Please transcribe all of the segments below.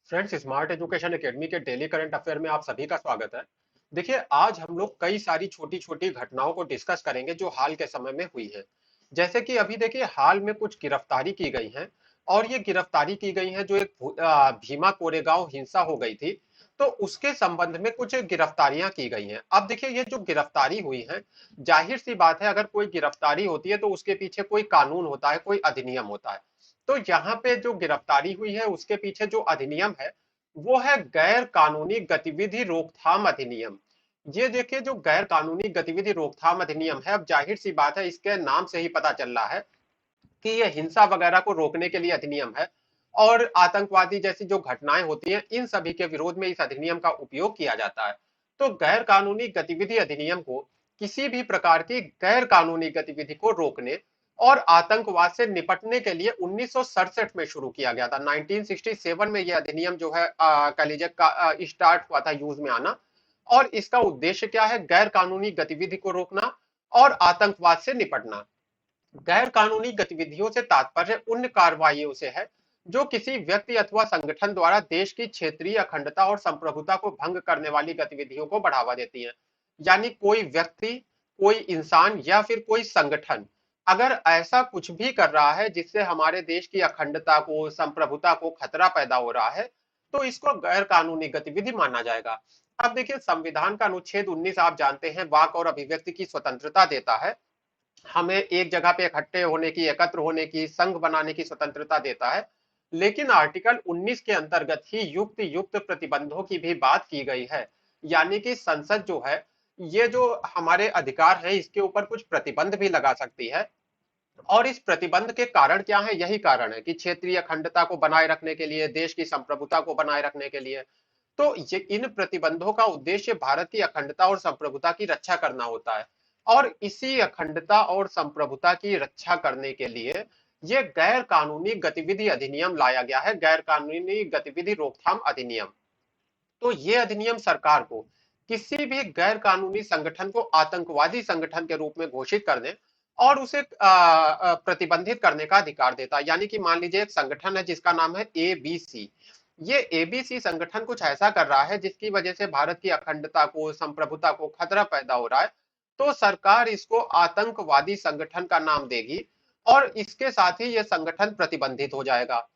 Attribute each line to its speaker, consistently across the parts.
Speaker 1: Friends, smart education academy के daily current affair में आप सभी का स्वागत है। देखिए, आज हम लोग कई सारी छोटी छोटी घटनाओं को डिस्कस करेंगे जो हाल के समय में हुई है। जैसे कि अभी देखिए, हाल में कुछ गिरफ्तारी की गई है। और ये गिरफ्तारी की गई है जो एक भीमा कोरेगांव हिंसा हो गई थी। तो उसके संबंध में कुछ गिरफ्तारियां की गई हैं। अब देखिए, ये जो गिरफ्तारी हुई है, जाहिर सी बात है, अगर कोई गिरफ्तारी होती है तो उसके पीछे कोई कानून होता है, कोई अधिनियम होता है। तो यहाँ पे जो गिरफ्तारी हुई है उसके पीछे जो अधिनियम है वो है गैर कानूनी गतिविधि रोकथाम अधिनियम। ये देखिए, जो गैर कानूनी गतिविधि रोकथाम अधिनियम है, अब जाहिर सी बात है, इसके नाम से ही पता चल रहा है कि ये हिंसा वगैरह को रोकने के लिए अधिनियम है। और आतंकवादी जैसी जो घटनाएं होती हैं, इन सभी के विरोध में इस अधिनियम का उपयोग किया जाता है। तो गैर कानूनी गतिविधि अधिनियम को किसी भी प्रकार की गैर कानूनी गतिविधि को रोकने और आतंकवाद से निपटने के लिए 1967 में शुरू किया गया था। 1967 में यह अधिनियम जो है कह लीजिए स्टार्ट हुआ था यूज में आना। और इसका उद्देश्य क्या है? गैर कानूनी गतिविधि को रोकना और आतंकवाद से निपटना। गैर कानूनी गतिविधियों से तात्पर्य उन कार्रवाइयों से है जो किसी व्यक्ति अथवा संगठन द्वारा देश की क्षेत्रीय अखंडता और संप्रभुता को भंग करने वाली गतिविधियों को बढ़ावा देती हैं। यानी कोई व्यक्ति, कोई इंसान या फिर कोई संगठन अगर ऐसा कुछ भी कर रहा है जिससे हमारे देश की अखंडता को, संप्रभुता को खतरा पैदा हो रहा है, तो इसको गैर कानूनी गतिविधि माना जाएगा। अब देखिए, संविधान का अनुच्छेद 19 आप जानते हैं, वाक और अभिव्यक्ति की स्वतंत्रता देता है। हमें एक जगह पे इकट्ठे होने की, एकत्र होने की, संघ बनाने की स्वतंत्रता देता है। लेकिन आर्टिकल 19 के अंतर्गत ही युक्त युक्त प्रतिबंधों की भी बात की गई है। यानी कि संसद जो है, ये जो हमारे अधिकार है, इसके ऊपर कुछ प्रतिबंध भी लगा सकती है। और इस प्रतिबंध के कारण क्या है? यही कारण है कि क्षेत्रीय अखंडता को बनाए रखने के लिए, देश की संप्रभुता को बनाए रखने के लिए। तो ये इन प्रतिबंधों का उद्देश्य भारत की अखंडता और संप्रभुता की रक्षा करना होता है। और इसी अखंडता और संप्रभुता की रक्षा करने के लिए ये गैर कानूनी गतिविधि अधिनियम लाया गया है, गैर कानूनी गतिविधि रोकथाम अधिनियम। तो ये अधिनियम सरकार को किसी भी गैर कानूनी संगठन को आतंकवादी संगठन के रूप में घोषित करने और उसे प्रतिबंधित करने का अधिकार देता है। यानी कि मान लीजिए एक संगठन है जिसका नाम है एबीसी। ये एबीसी संगठन कुछ ऐसा कर रहा है जिसकी वजह से भारत की अखंडता को, संप्रभुता को खतरा पैदा हो रहा है। तो सरकार इसको आतंकवादी संगठन का नाम देगी और इसके साथ ही यह संगठन प्रतिबंधित हो जाएगा।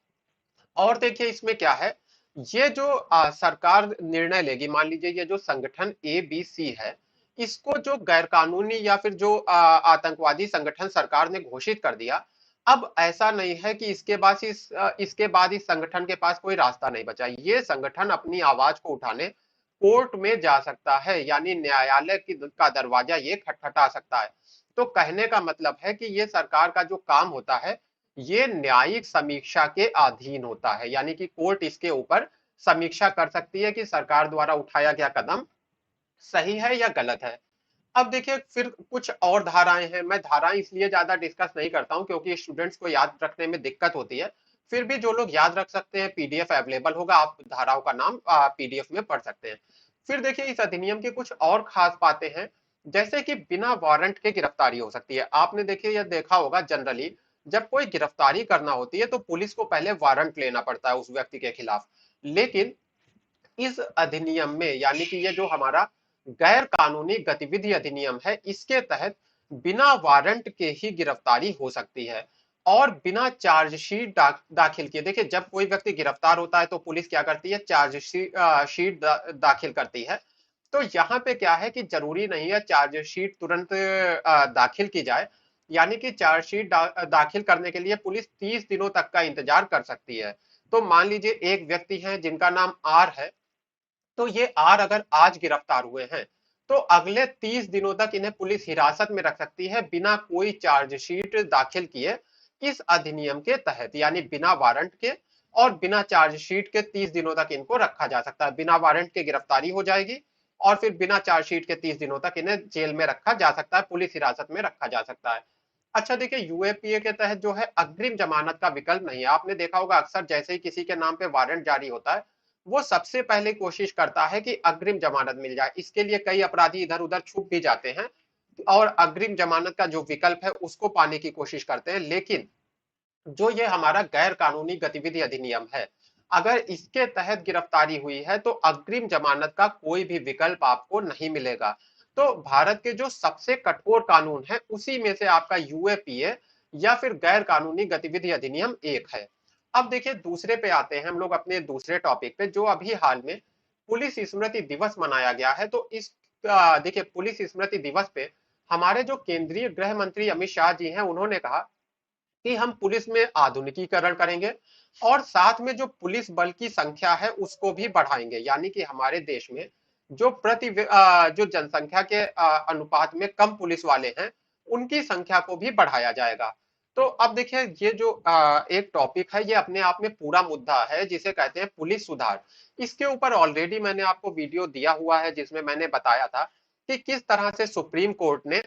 Speaker 1: और देखिए, इसमें क्या है, ये जो सरकार निर्णय लेगी, मान लीजिए ये जो संगठन एबीसी है, इसको जो गैर कानूनी या फिर जो आतंकवादी संगठन सरकार ने घोषित कर दिया। अब ऐसा नहीं है कि इसके बाद इस संगठन के पास कोई रास्ता नहीं बचा। ये संगठन अपनी आवाज को उठाने कोर्ट में जा सकता है, यानी न्यायालय का दरवाजा ये खटखटा सकता है। तो कहने का मतलब है कि ये सरकार का जो काम होता है, ये न्यायिक समीक्षा के अधीन होता है। यानी कि कोर्ट इसके ऊपर समीक्षा कर सकती है कि सरकार द्वारा उठाया गया कदम सही है या गलत है। अब देखिए, फिर कुछ और धाराएं हैं। मैं धाराएं इसलिए ज्यादा डिस्कस नहीं करता हूं क्योंकि स्टूडेंट्स को याद रखने में दिक्कत होती है। फिर भी जो लोग याद रख सकते हैं, पीडीएफ अवेलेबल होगा, आप धाराओं का नाम पीडीएफ में पढ़ सकते हैं। फिर देखिए, इस अधिनियम की कुछ और खास बातें हैं। जैसे कि बिना वारंट के गिरफ्तारी हो सकती है। आपने देखिए, यह देखा होगा, जनरली जब कोई गिरफ्तारी करना होती है तो पुलिस को पहले वारंट लेना पड़ता है उस व्यक्ति के खिलाफ। लेकिन इस अधिनियम में, यानी कि ये जो हमारा गैर कानूनी गतिविधि अधिनियम है, इसके तहत बिना वारंट के ही गिरफ्तारी हो सकती है और बिना चार्जशीट दाखिल किए। देखिए, जब कोई व्यक्ति गिरफ्तार होता है तो पुलिस क्या करती है? शीट दाखिल करती है। तो यहाँ पे क्या है कि जरूरी नहीं है चार्जशीट तुरंत दाखिल की जाए। यानी कि चार्जशीट दाखिल करने के लिए पुलिस 30 दिनों तक का इंतजार कर सकती है। तो मान लीजिए एक व्यक्ति है जिनका नाम आर है। तो ये आर अगर आज गिरफ्तार हुए हैं तो अगले 30 दिनों तक इन्हें पुलिस हिरासत में रख सकती है बिना कोई चार्जशीट दाखिल किए, इस अधिनियम के तहत। यानी बिना वारंट के और बिना चार्जशीट के 30 दिनों तक इनको रखा जा सकता है। बिना वारंट के गिरफ्तारी हो जाएगी और फिर बिना चार्जशीट के 30 दिनों तक इन्हें जेल में रखा जा सकता है, पुलिस हिरासत में रखा जा सकता है। अच्छा देखिए, यूएपीए के तहत जो है अग्रिम जमानत का विकल्प नहीं है। आपने देखा होगा, अक्सर जैसे ही किसी के नाम पे वारंट जारी होता है, वो सबसे पहले कोशिश करता है कि अग्रिम जमानत मिल जाए। इसके लिए कई अपराधी इधर उधर छुप भी जाते हैं और अग्रिम जमानत का जो विकल्प है उसको पाने की कोशिश करते हैं। लेकिन जो ये हमारा गैर कानूनी गतिविधि अधिनियम है, अगर इसके तहत गिरफ्तारी हुई है तो अग्रिम जमानत का कोई भी विकल्प आपको नहीं मिलेगा। तो भारत के जो सबसे कठोर कानून है उसी में से आपका यूएपीए या फिर गैर कानूनी गतिविधि अधिनियम एक है। अब देखिए दूसरे पे आते हैं हम लोग अपने दूसरे टॉपिक पे, जो अभी हाल में पुलिस स्मृति दिवस मनाया गया है। तो इस देखिए पुलिस स्मृति दिवस पे हमारे जो केंद्रीय गृह मंत्री अमित शाह जी हैं उन्होंने कहा कि हम पुलिस में आधुनिकीकरण करेंगे और साथ में जो पुलिस बल की संख्या है उसको भी बढ़ाएंगे, यानी कि हमारे देश में जो जो जनसंख्या के अनुपात में कम पुलिस वाले हैं उनकी संख्या को भी बढ़ाया जाएगा। तो अब देखिए ये जो एक टॉपिक है ये अपने आप में पूरा मुद्दा है जिसे कहते हैं पुलिस सुधार। इसके ऊपर ऑलरेडी मैंने आपको वीडियो दिया हुआ है जिसमें मैंने बताया था कि किस तरह से सुप्रीम कोर्ट ने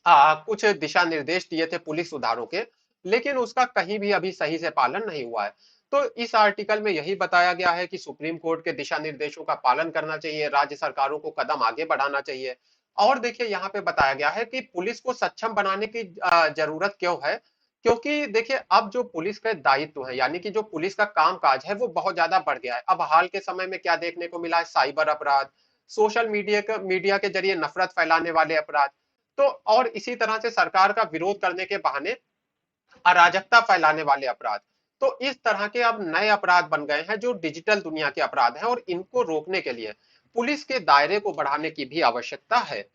Speaker 1: कुछ दिशा निर्देश दिए थे पुलिस सुधारों के, लेकिन उसका कहीं भी अभी सही से पालन नहीं हुआ है। तो इस आर्टिकल में यही बताया गया है कि सुप्रीम कोर्ट के दिशा निर्देशों का पालन करना चाहिए, राज्य सरकारों को कदम आगे बढ़ाना चाहिए। और देखिए यहाँ पे बताया गया है कि पुलिस को सक्षम बनाने की जरूरत क्यों है, क्योंकि देखिए अब जो पुलिस के दायित्व है यानी कि जो पुलिस का काम काज है वो बहुत ज्यादा बढ़ गया है। अब हाल के समय में क्या देखने को मिला है, साइबर अपराध, सोशल मीडिया के जरिए नफरत फैलाने वाले अपराध, तो और इसी तरह से सरकार का विरोध करने के बहाने अराजकता फैलाने वाले अपराध। तो इस तरह के अब नए अपराध बन गए हैं जो डिजिटल दुनिया के अपराध हैं और इनको रोकने के लिए पुलिस के दायरे को बढ़ाने की भी आवश्यकता है।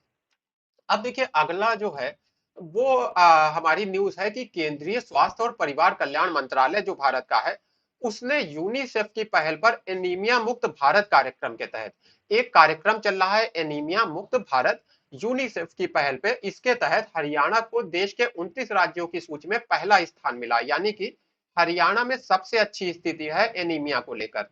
Speaker 1: अब देखिए अगला जो है वो हमारी न्यूज है कि केंद्रीय स्वास्थ्य और परिवार कल्याण मंत्रालय जो भारत का है उसने यूनिसेफ की पहल पर एनीमिया मुक्त भारत कार्यक्रम के तहत एक कार्यक्रम चल रहा है, एनीमिया मुक्त भारत। यूनिसेफ की पहल पे इसके तहत हरियाणा को देश के 29 राज्यों की सूची में पहला स्थान मिला, यानी कि हरियाणा में सबसे अच्छी स्थिति है एनीमिया को लेकर।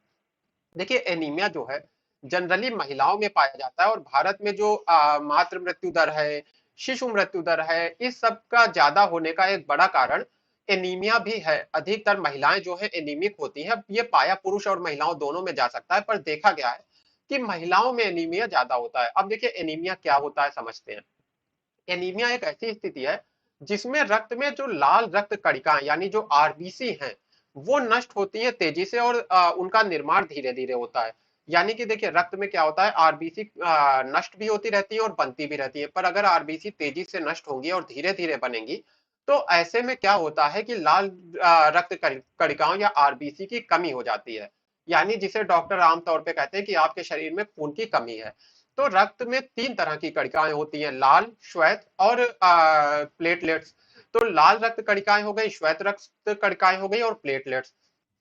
Speaker 1: देखिए एनीमिया जो है जनरली महिलाओं में पाया जाता है और भारत में जो मातृ मृत्यु दर है, शिशु मृत्यु दर है, इस सब का ज्यादा होने का एक बड़ा कारण एनीमिया भी है। अधिकतर महिलाएं जो है एनीमिक होती हैं। ये पाया पुरुष और महिलाओं दोनों में जा सकता है, पर देखा गया है कि महिलाओं में एनीमिया ज्यादा होता है। अब देखिए एनीमिया क्या होता है समझते हैं। एनीमिया एक ऐसी स्थिति है जिसमें रक्त में जो लाल रक्त कणिकाएं यानी जो आरबीसी हैं वो नष्ट होती है तेजी से और उनका निर्माण धीरे धीरे होता है। यानी कि देखिए रक्त में क्या होता है, आरबीसी नष्ट भी होती रहती है और बनती भी रहती है, पर अगर आरबीसी तेजी से नष्ट होंगी और धीरे धीरे बनेंगी तो ऐसे में क्या होता है कि लाल रक्त कणिकाओं या आरबीसी की कमी हो जाती है, यानी जिसे डॉक्टर आमतौर पे कहते हैं कि आपके शरीर में खून की कमी है। तो रक्त में तीन तरह की कणिकाएं होती हैं, लाल, श्वेत और प्लेटलेट्स। तो लाल रक्त कणिकाएं हो गई, श्वेत रक्त कणिकाएं हो गई और प्लेटलेट्स।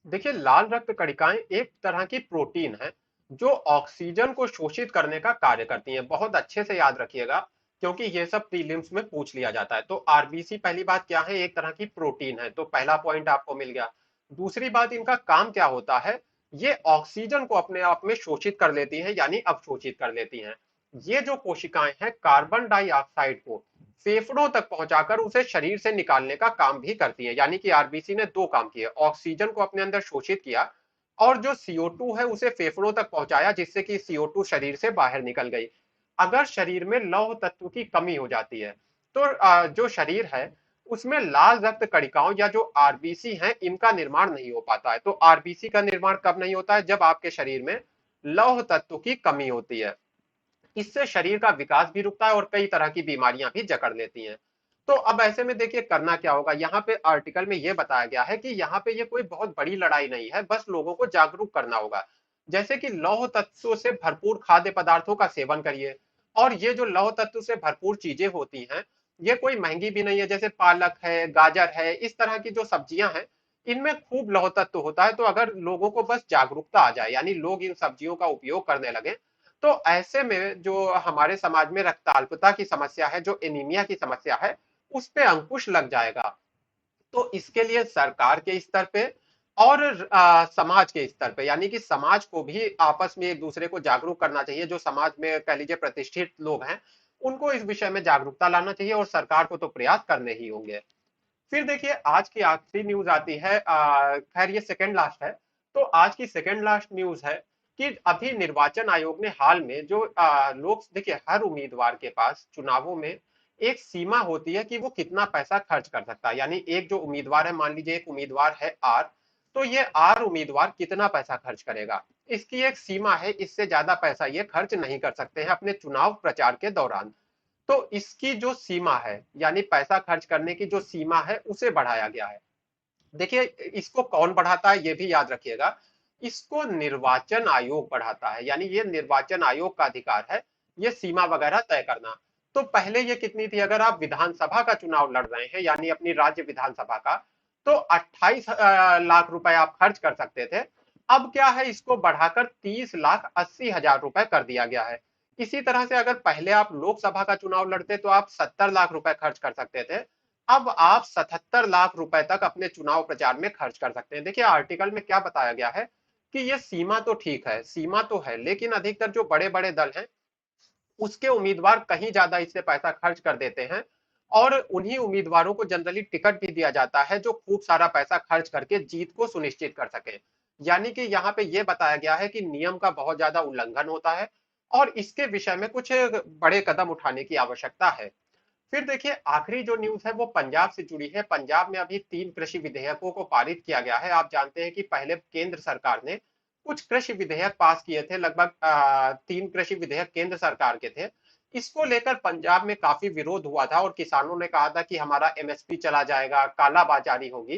Speaker 1: देखिए लाल रक्त कणिकाएं एक तरह की प्रोटीन है जो ऑक्सीजन को शोषित करने का कार्य करती हैं। बहुत अच्छे से याद रखिएगा क्योंकि ये सब प्रीलिम्स में पूछ लिया जाता है। तो आरबीसी पहली बात क्या है, एक तरह की प्रोटीन है, तो पहला पॉइंट आपको मिल गया। दूसरी बात इनका काम क्या होता है, ये ऑक्सीजन को अपने आप में शोषित कर लेती हैं यानी अवशोषित कर लेती हैं। ये जो कोशिकाएं हैं कार्बन डाइऑक्साइड को फेफड़ों तक पहुंचाकर उसे शरीर से निकालने का काम भी करती है। यानी कि आरबीसी ने दो काम किए, ऑक्सीजन को अपने अंदर शोषित किया और जो CO2 है उसे फेफड़ों तक पहुंचाया जिससे कि CO2 शरीर से बाहर निकल गई। अगर शरीर में लौह तत्व की कमी हो जाती है तो जो शरीर है उसमें लाल रक्त कणिकाओं या जो आरबीसी हैं इनका निर्माण नहीं हो पाता है। तो आरबीसी का निर्माण कब नहीं होता है, जब आपके शरीर में लौह तत्व की कमी होती है। इससे शरीर का विकास भी रुकता है और कई तरह की बीमारियां भी जकड़ लेती हैं। तो अब ऐसे में देखिए करना क्या होगा, यहाँ पे आर्टिकल में ये बताया गया है कि यहाँ पे ये कोई बहुत बड़ी लड़ाई नहीं है, बस लोगों को जागरूक करना होगा। जैसे कि लौह तत्वों से भरपूर खाद्य पदार्थों का सेवन करिए। और ये जो लौह तत्व से भरपूर चीजें होती हैं ये कोई महंगी भी नहीं है, जैसे पालक है, गाजर है, इस तरह की जो सब्जियां हैं इनमें खूब लौह तत्व होता है। तो अगर लोगों को बस जागरूकता आ जाए यानी लोग इन सब्जियों का उपयोग करने लगे तो ऐसे में जो हमारे समाज में रक्ताल्पता की समस्या है, जो एनीमिया की समस्या है, उस पे अंकुश लग जाएगा। तो इसके लिए सरकार के स्तर पे और समाज के स्तर पे यानी कि समाज को भी आपस में एक दूसरे को जागरूक करना चाहिए। जो समाज में कह लीजिए प्रतिष्ठित लोग हैं उनको इस विषय में जागरूकता लाना चाहिए और सरकार को तो प्रयास करने ही होंगे। फिर देखिए आज की आखिरी न्यूज आती है, खैर ये सेकंड लास्ट है। तो आज की सेकंड लास्ट न्यूज है कि अभी निर्वाचन आयोग ने हाल में जो लोग, देखिए हर उम्मीदवार के पास चुनावों में एक सीमा होती है कि वो कितना पैसा खर्च कर सकता है। यानी एक जो उम्मीदवार है, मान लीजिए एक उम्मीदवार है आर, तो ये आर उम्मीदवार कितना पैसा खर्च करेगा, इसकी एक सीमा है, इससे ज्यादा पैसा ये खर्च नहीं कर सकते हैं अपने चुनाव प्रचार के दौरान। तो इसकी जो सीमा है, यानी पैसा खर्च करने की जो सीमा है, उसे बढ़ाया गया है। देखिए, इसको कौन बढ़ाता है ये भी याद रखिएगा, इसको निर्वाचन आयोग बढ़ाता है, यानी ये निर्वाचन आयोग का अधिकार है ये सीमा वगैरह तय करना। तो पहले ये कितनी थी, अगर आप विधानसभा का चुनाव लड़ रहे हैं यानी अपनी राज्य विधानसभा का, तो 28 लाख रुपए आप खर्च कर सकते थे। अब क्या है, इसको बढ़ाकर 30,80,000 रुपए कर दिया गया है। इसी तरह से अगर पहले आप लोकसभा का चुनाव लड़ते तो आप 70 लाख रुपए खर्च कर सकते थे, अब आप 77 लाख रुपए तक अपने चुनाव प्रचार में खर्च कर सकते हैं। देखिए आर्टिकल में क्या बताया गया है कि ये सीमा तो ठीक है, सीमा तो है, लेकिन अधिकतर जो बड़े बड़े दल हैं उसके उम्मीदवार कहीं ज्यादा इससे पैसा खर्च कर देते हैं, और उन्हीं उम्मीदवारों को जनरली टिकट भी दिया जाता है जो खूब सारा पैसा खर्च करके जीत को सुनिश्चित कर सके। यानी कि यहाँ पे ये बताया गया है कि नियम का बहुत ज्यादा उल्लंघन होता है और इसके विषय में कुछ बड़े कदम उठाने की आवश्यकता है। फिर देखिए आखिरी जो न्यूज है वो पंजाब से जुड़ी है। पंजाब में अभी 3 कृषि विधेयकों को पारित किया गया है। आप जानते हैं कि पहले केंद्र सरकार ने कुछ कृषि विधेयक पास किए थे, लगभग 3 कृषि विधेयक केंद्र सरकार के थे। इसको लेकर पंजाब में काफी विरोध हुआ था और किसानों ने कहा था कि हमारा एमएसपी चला जाएगा, कालाबाजारी होगी।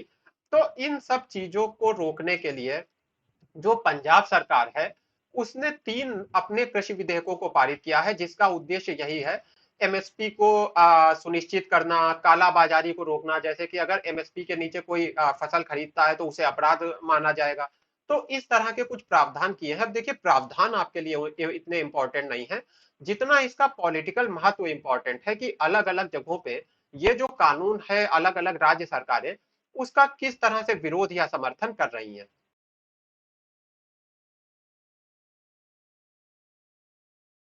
Speaker 1: तो इन सब चीजों को रोकने के लिए जो पंजाब सरकार है उसने 3 अपने कृषि विधेयकों को पारित किया है, जिसका उद्देश्य यही है, एमएसपी को सुनिश्चित करना, कालाबाजारी को रोकना। जैसे कि अगर एमएसपी के नीचे कोई फसल खरीदता है तो उसे अपराध माना जाएगा। तो इस तरह के कुछ प्रावधान किए हैं। अब देखिए प्रावधान आपके लिए इतने इंपॉर्टेंट नहीं है जितना इसका पॉलिटिकल महत्व इंपॉर्टेंट है, कि अलग अलग जगहों पे ये जो कानून है अलग अलग राज्य सरकारें उसका किस तरह से विरोध या समर्थन कर रही हैं।